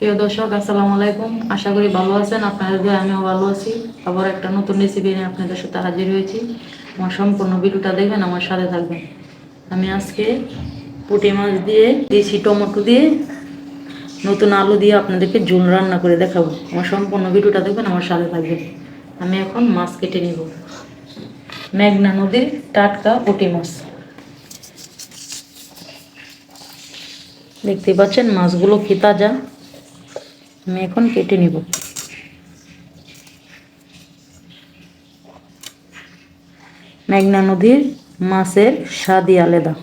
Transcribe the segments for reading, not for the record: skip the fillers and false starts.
প্রিয় দর্শক, আসসালামু আলাইকুম। আশা করি ভালো আছেন। আপনাদের দোয়ায় আমিও ভালো আছি। আবার একটা নতুন রেসিপি নিয়ে আপনাদের সাথে হাজির হয়েছি। আমার সম্পূর্ণ ভিডিওটা দেখবেন, আমার সাথে থাকবেন। আমি আজকে পুঁটি মাছ দিয়ে, দেশি টমেটো দিয়ে, নতুন আলু দিয়ে আপনাদেরকে ঝোল রান্না করে দেখাবো। আমার সম্পূর্ণ ভিডিওটা দেখবেন, আমার সাথে থাকবেন। আমি এখন মাছ কেটে নিব। মেঘনা নদীর টাটকা পুঁটি মাছ, দেখতে পাচ্ছেন মাছগুলো কি তাজা। আমি এখন কেটে নিব। মেঘনা নদীর মাছের স্বাদই আলাদা।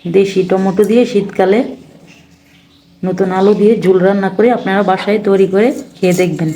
দেশি টমেটো দিয়ে শীতকালে নতুন আলু দিয়ে ঝোল রান্না করে আপনারা বাসায় তৈরি করে খেয়ে দেখবেন।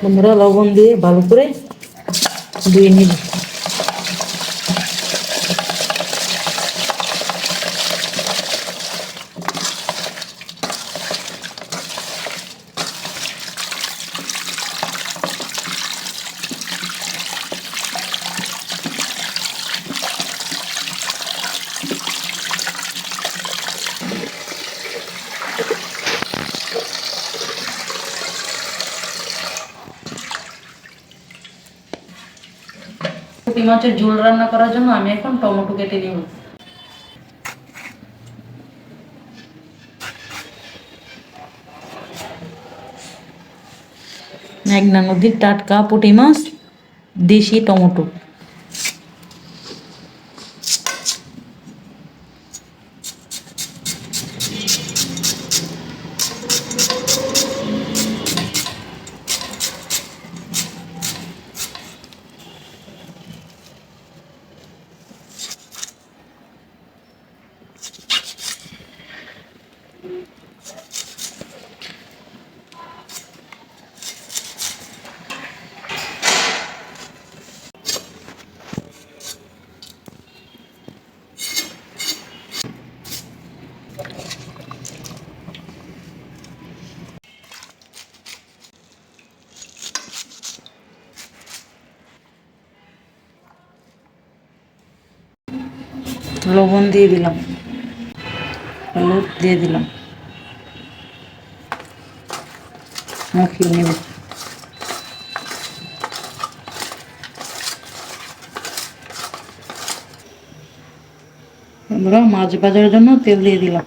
বন্ধুরা, লবণ দিয়ে ভালো করে ধুয়ে নিব। পুঁটি মাছের ঝোল রান্না করার জন্য আমি এখন টমেটো কেটে নিব। মেঘনা নদীর টাটকা পুঁটি মাছ, দেশি টমেটো। লবণ দিয়ে দিলাম, হলুদ দিয়ে দিলাম, মাখিয়ে নেব। আমরা মাছ ভাজার জন্য তেল দিয়ে দিলাম।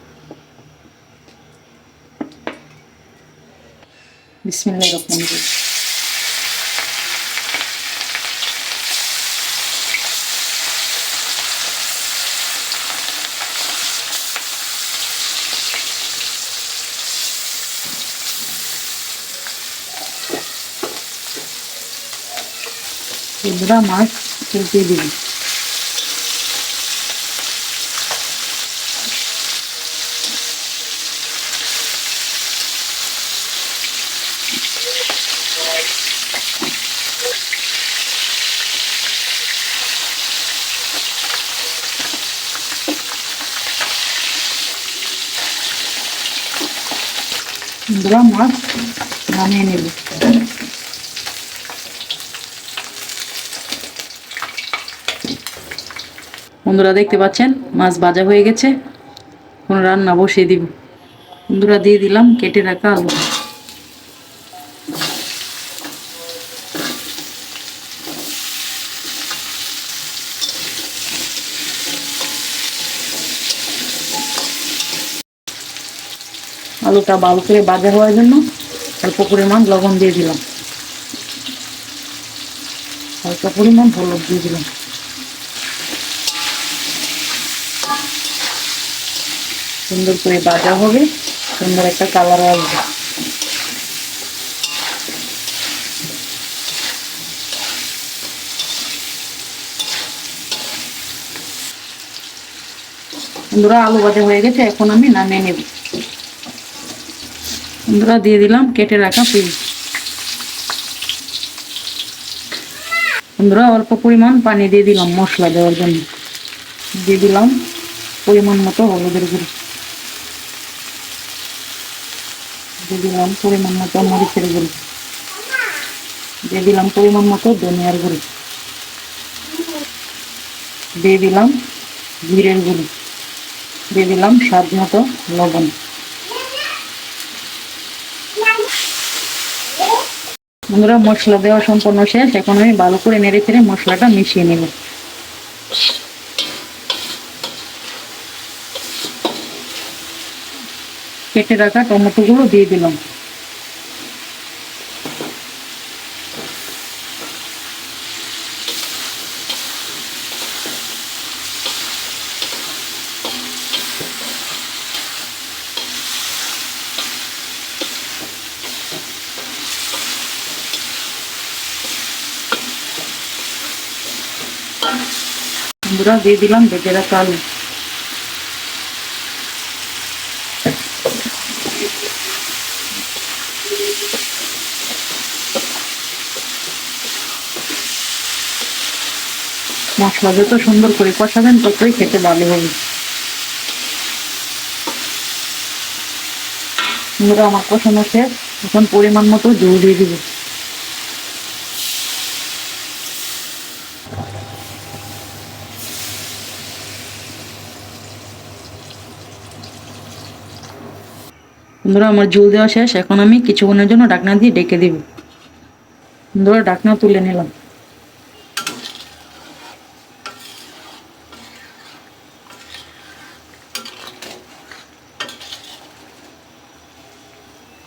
বিসমিল্লাহির রহমানির রহিম। বন্ধুরা, মাছ দিয়ে দিলাম। বন্ধুরা, মাছ নামিয়ে নেব। বন্ধুরা, দেখতে পাচ্ছেন মাছ ভাজা হয়ে গেছে। এখন রান্না বসিয়ে দিব। বন্ধুরা, দিয়ে দিলাম কেটে রাখা আলু। আলুটা ভালো করে ভাজা হওয়ার জন্য অল্প পরিমাণ লবণ দিয়ে দিলাম, হালকা পরিমাণ হলুদ দিয়ে দিলাম। সুন্দর করে ভাজা হবে, সুন্দর একটা কালার আসবে। বন্ধুরা আলু ভাজা হয়ে গেছে, এখন আমি নামিয়ে নেব। বন্ধুরা দিয়ে দিলাম কেটে রাখা পিস। বন্ধুরা অল্প পরিমাণ পানি দিয়ে দিলাম মশলা দেওয়ার জন্য। দিয়ে দিলাম পরিমাণ মতো হলুদের গুঁড়ো, দিয়ে দিলাম পরিমাণ মতো মরিচের গুঁড়ো, দিয়ে দিলাম পরিমাণ মতো ধনিয়ার গুঁড়ো, দিয়ে দিলাম জিরের গুঁড়ো, দিয়ে দিলাম স্বাদ মতো লবণ। বন্ধুরা মশলা দেওয়া সম্পূর্ণ শেষ, এখন আমি ভালো করে নেড়ে চেড়ে মশলাটা মিশিয়ে নেব। কেটে রাখা টমেটোগুলো দিয়ে দিলাম। বন্ধুরা দিয়ে দিলাম ভেজে রাখা আলু। মশলা যত সুন্দর করে কষাবেন ততই খেতে ভালো হবে। বন্ধুরা আমার কষানো শেষ, এখন পরিমাণ মতো জল দিয়ে দিব। বন্ধুরা আমার ঝোল দেওয়া শেষ, এখন আমি কিছুক্ষণের জন্য ঢাকনা দিয়ে ঢেকে দিব। বন্ধুরা ঢাকনা তুলে নিলাম।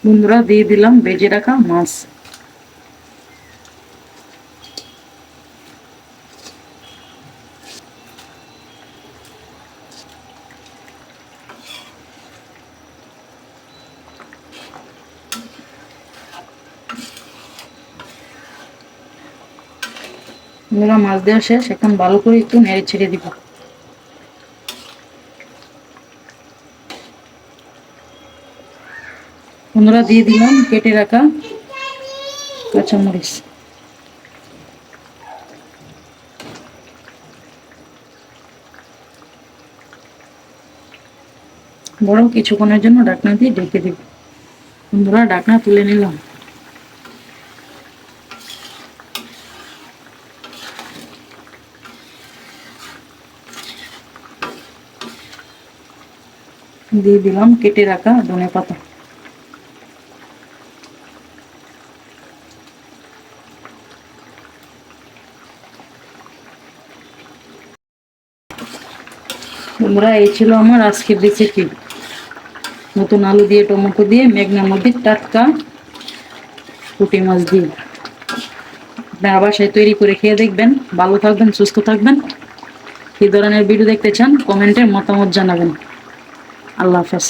বন্ধুরা দিয়ে দিলাম ভেজে রাখা মাছ। বন্ধুরা মাছ দেওয়া শেষ, এখন ভালো করে একটু নেড়ে ছেড়ে দিব। বন্ধুরা দিয়ে দিলাম কেটে রাখা কাঁচামরিচ। বরং কিছুক্ষণের জন্য ঢাকনা দিয়ে ঢেকে দিব। বন্ধুরা ঢাকনা তুলে নিলাম। দিয়ে দিলাম কেটে রাখা ধনেপাতা। বন্ধুরা এই ছিল আমার আজকের রেসিপি, নতুন আলু দিয়ে টমেটো দিয়ে মেঘনা নদীর টাটকা পুঁটি মাছ দিয়ে। আপনারা বাসায় তৈরি করে খেয়ে দেখবেন। ভালো থাকবেন, সুস্থ থাকবেন। কি ধরনের ভিডিও দেখতে চান কমেন্টে মতামত জানাবেন। আল্লাহ হাফেজ।